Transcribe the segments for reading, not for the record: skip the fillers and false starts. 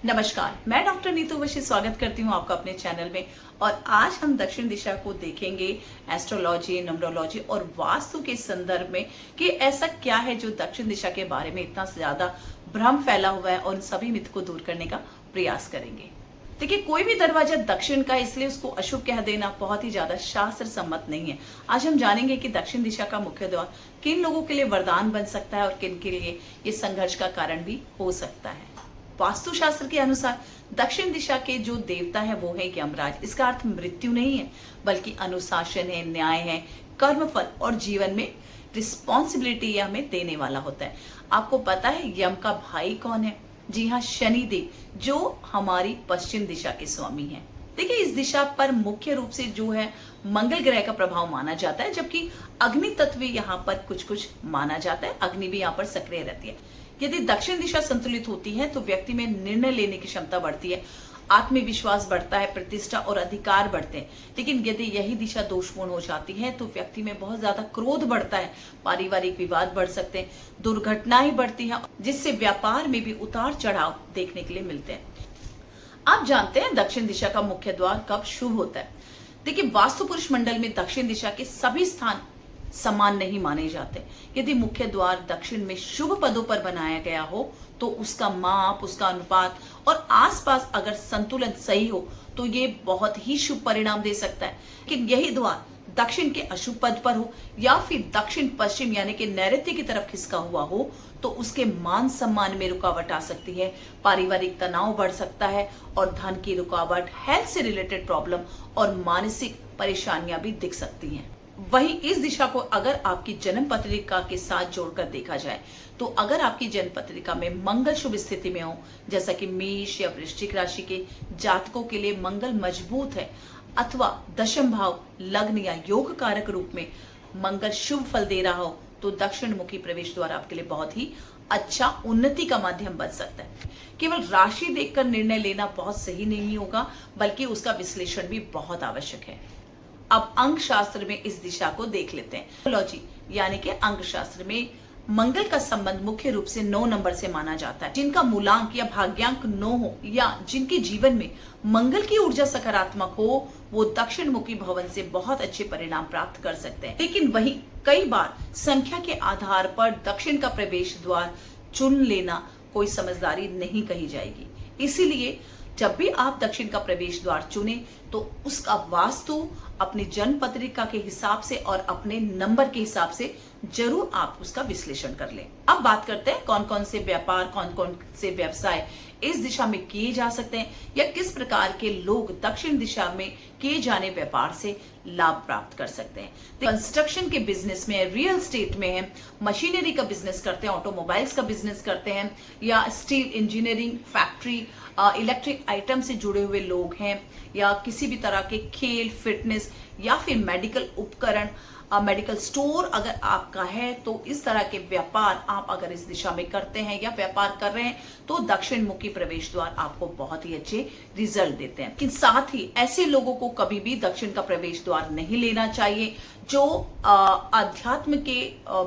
नमस्कार, मैं डॉक्टर नीतू वशी स्वागत करती हूँ आपका अपने चैनल में। और आज हम दक्षिण दिशा को देखेंगे एस्ट्रोलॉजी, न्यूमरोलॉजी और वास्तु के संदर्भ में कि ऐसा क्या है जो दक्षिण दिशा के बारे में इतना ज्यादा भ्रम फैला हुआ है, और उन सभी मिथ को दूर करने का प्रयास करेंगे। देखिए, कोई भी दरवाजा दक्षिण का इसलिए उसको अशुभ कह देना बहुत ही ज्यादा शास्त्र सम्मत नहीं है। आज हम जानेंगे कि दक्षिण दिशा का मुख्य द्वार किन लोगों के लिए वरदान बन सकता है और किन के लिए ये संघर्ष का कारण भी हो सकता है। वास्तुशास्त्र के अनुसार दक्षिण दिशा के जो देवता है वो है यमराज। इसका अर्थ मृत्यु नहीं है, बल्कि अनुशासन है, न्याय है, कर्मफल और जीवन में रिस्पॉन्सिबिलिटी हमें देने वाला होता है। आपको पता है यम का भाई कौन है? जी हाँ, शनिदेव, जो हमारी पश्चिम दिशा के स्वामी हैं। देखिए, इस दिशा पर मुख्य रूप से जो है मंगल ग्रह का प्रभाव माना जाता है, जबकि अग्नि तत्व यहाँ पर कुछ कुछ माना जाता है। अग्नि भी यहाँ पर सक्रिय रहती है। यदि दक्षिण दिशा संतुलित होती है तो व्यक्ति में निर्णय लेने की क्षमता बढ़ती है, आत्मविश्वास बढ़ता है, प्रतिष्ठा और अधिकार बढ़ते हैं। लेकिन यदि यही दिशा दोषपूर्ण हो जाती है तो व्यक्ति में बहुत ज्यादा क्रोध बढ़ता है, पारिवारिक विवाद बढ़ सकते हैं, दुर्घटनाएं बढ़ती हैं, जिससे व्यापार में भी उतार चढ़ाव देखने के लिए मिलते हैं। आप जानते हैं दक्षिण दिशा का मुख्य द्वार कब शुभ होता है? देखिए, वास्तु पुरुष मंडल में दक्षिण दिशा के सभी स्थान समान नहीं माने जाते। यदि मुख्य द्वार दक्षिण में शुभ पदों पर बनाया गया हो तो उसका माप, उसका अनुपात और आसपास अगर संतुलन सही हो तो ये बहुत ही शुभ परिणाम दे सकता है। लेकिन यही द्वार दक्षिण के अशुभ पद पर हो या फिर दक्षिण पश्चिम यानी कि नैऋत्य की तरफ खिसका हुआ हो तो उसके मान सम्मान में रुकावट आ सकती है, पारिवारिक तनाव बढ़ सकता है और धन की रुकावट, हेल्थ से रिलेटेड प्रॉब्लम और मानसिक परेशानियां भी दिख सकती हैं। वहीं इस दिशा को अगर आपकी जन्म पत्रिका के साथ जोड़कर देखा जाए तो अगर आपकी जन्म पत्रिका में मंगल शुभ स्थिति में हो, जैसा कि मेष या वृश्चिक राशि के जातकों के लिए मंगल मजबूत है, अथवा दशम भाव, लग्न या योग कारक रूप में मंगल शुभ फल दे रहा हो तो दक्षिण मुखी प्रवेश द्वार आपके लिए बहुत ही अच्छा उन्नति का माध्यम बन सकता है। केवल राशि देखकर निर्णय लेना बहुत सही नहीं होगा, बल्कि उसका विश्लेषण भी बहुत आवश्यक है। अब अंक शास्त्र में इस दिशा को देख लेते हैं। एस्ट्रोलॉजी यानी कि अंक शास्त्र में मंगल का संबंध मुख्य रूप से 9 नंबर से माना जाता है। जिनका मूलांक या भाग्यांक 9 हो या जिनके जीवन में मंगल की ऊर्जा सकारात्मक हो, वो दक्षिण मुखी भवन से बहुत अच्छे परिणाम प्राप्त कर सकते हैं। लेकिन वहीं कई बार संख्या के आधार पर दक्षिण का प्रवेश द्वार चुन लेना कोई समझदारी नहीं कही जाएगी। इसीलिए जब भी आप दक्षिण का प्रवेश द्वार चुने तो उसका वास्तु अपनी जन्म पत्रिका के हिसाब से और अपने नंबर के हिसाब से जरूर आप उसका विश्लेषण कर लें। अब बात करते हैं कौन कौन से व्यापार, कौन कौन से व्यवसाय इस दिशा में किए जा सकते हैं या किस प्रकार के लोग दक्षिण दिशा में किए जाने व्यापार से लाभ प्राप्त कर सकते हैं। कंस्ट्रक्शन के बिजनेस में, रियल एस्टेट में है, मशीनरी का बिजनेस करते हैं, ऑटोमोबाइल्स का बिजनेस करते हैं, या steel engineering, factory, electric item से जुड़े हुए लोग हैं, या किसी भी तरह के खेल, फिटनेस या फिर मेडिकल उपकरण, मेडिकल स्टोर अगर आपका है तो इस तरह के व्यापार आप अगर इस दिशा में करते हैं या व्यापार कर रहे हैं तो दक्षिण मुखी प्रवेश द्वार आपको बहुत ही अच्छे रिजल्ट देते हैं। लेकिन साथ ही ऐसे लोगों को कभी भी दक्षिण का प्रवेश द्वार नहीं लेना चाहिए जो अध्यात्म के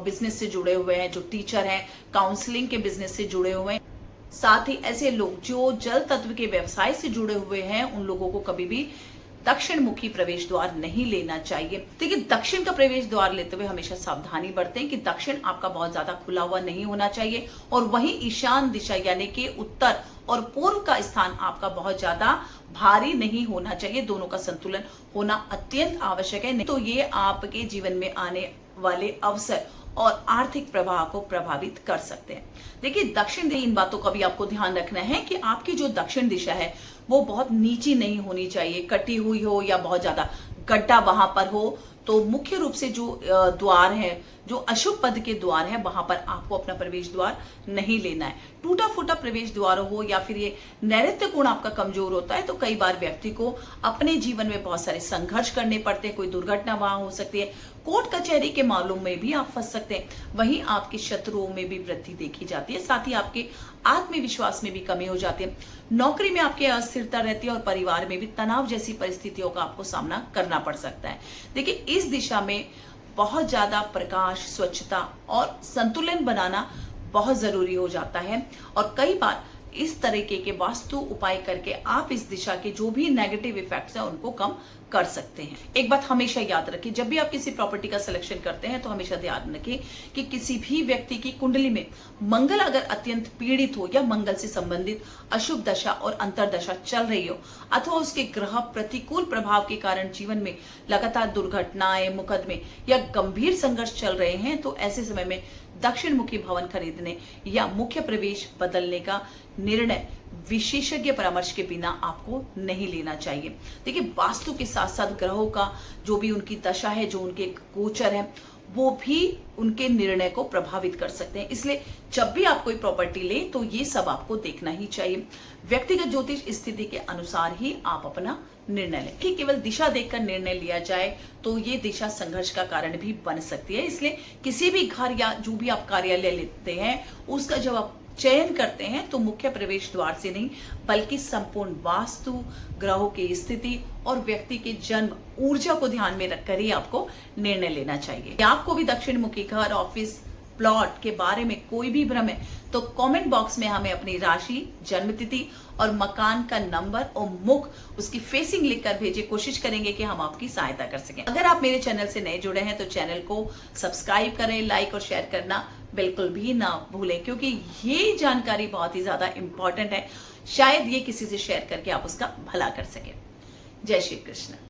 बिजनेस से जुड़े हुए हैं, जो टीचर हैं, काउंसलिंग के बिजनेस से जुड़े हुए हैं। साथ ही ऐसे लोग जो जल तत्व के व्यवसाय से जुड़े हुए हैं, उन लोगों को कभी भी दक्षिण मुखी प्रवेश द्वार नहीं लेना चाहिए। देखिए, दक्षिण का प्रवेश द्वार लेते हुए हमेशा सावधानी बरतें कि दक्षिण आपका बहुत ज्यादा खुला हुआ नहीं होना चाहिए, और वहीं ईशान दिशा यानी कि उत्तर और पूर्व का स्थान आपका बहुत ज्यादा भारी नहीं होना चाहिए। दोनों का संतुलन होना अत्यंत आवश्यक है, नहीं तो ये आपके जीवन में आने वाले अवसर और आर्थिक प्रवाह को प्रभावित कर सकते हैं। देखिए, दक्षिण इन बातों का भी आपको ध्यान रखना है कि आपकी जो दक्षिण दिशा है वो बहुत नीची नहीं होनी चाहिए, कटी हुई हो या बहुत ज्यादा गड्ढा वहां पर हो। तो मुख्य रूप से जो द्वार है, जो अशुभ पद के द्वार है, वहां पर आपको अपना प्रवेश द्वार नहीं लेना है। टूटा फूटा प्रवेश द्वार हो या फिर ये नैऋत्य कोण आपका कमजोर होता है तो कई बार व्यक्ति को अपने जीवन में बहुत सारे संघर्ष करने पड़ते हैं, कोई दुर्घटना वहां हो सकती है, कोर्ट कचहरी के मामलों में भी आप फंस सकते हैं। वहीं आपके शत्रुओं में भी वृद्धि देखी जाती है, साथ ही आपके आत्मविश्वास में भी कमी हो जाती है। नौकरी में आपकी अस्थिरता रहती है और परिवार में भी तनाव जैसी परिस्थितियों का आपको सामना करना पड़ सकता है। देखिए, इस दिशा में बहुत ज्यादा प्रकाश, स्वच्छता और संतुलन बनाना बहुत जरूरी हो जाता है। और कई बार इस तरीके के वास्तु उपाय करके आप इस दिशा के जो भी नेगेटिव इफेक्ट्स हैं उनको कम कर सकते हैं। एक बात हमेशा याद रखें, जब भी आप किसी प्रॉपर्टी का सिलेक्शन करते हैं तो हमेशा ध्यान रखें कि किसी भी व्यक्ति की कुंडली में मंगल अगर अत्यंत पीड़ित हो या मंगल से संबंधित अशुभ दशा और अंतरदशा चल रही हो अथवा उसके ग्रह प्रतिकूल प्रभाव के कारण जीवन में लगातार दुर्घटनाएं, मुकदमे या गंभीर संघर्ष चल रहे हैं, तो ऐसे समय में दक्षिण मुखी भवन खरीदने या मुख्य प्रवेश बदलने का निर्णय विशेषज्ञ परामर्श के बिना आपको नहीं लेना चाहिए। देखिए, वास्तु के साथ साथ ग्रहों का जो भी उनकी दशा है, जो उनके गोचर है, वो भी उनके निर्णय को प्रभावित कर सकते हैं। इसलिए जब भी आप कोई प्रॉपर्टी ले तो ये सब आपको देखना ही चाहिए। व्यक्तिगत ज्योतिष स्थिति के अनुसार ही आप अपना निर्णय लें। कि केवल दिशा देखकर निर्णय लिया जाए तो ये दिशा संघर्ष का कारण भी बन सकती है। इसलिए किसी भी घर या जो भी आप कार्यालय लेते हैं उसका जब आप चयन करते हैं तो मुख्य प्रवेश द्वार से नहीं बल्कि संपूर्ण वास्तु, ग्रहों की स्थिति और व्यक्ति के जन्म ऊर्जा को ध्यान में रखकर ही आपको निर्णय लेना चाहिए। आपको भी दक्षिण मुखी घर, ऑफिस, प्लॉट के बारे में कोई भी भ्रम है तो कमेंट बॉक्स में हमें अपनी राशि, जन्म तिथि और मकान का नंबर और मुख उसकी फेसिंग लिखकर भेजिए। कोशिश करेंगे कि हम आपकी सहायता कर सकें। अगर आप मेरे चैनल से नए जुड़े हैं तो चैनल को सब्सक्राइब करें, लाइक और शेयर करना बिल्कुल भी ना भूलें, क्योंकि ये जानकारी बहुत ही ज्यादा इंपॉर्टेंट है। शायद ये किसी से शेयर करके आप उसका भला कर सकें। जय श्री कृष्ण।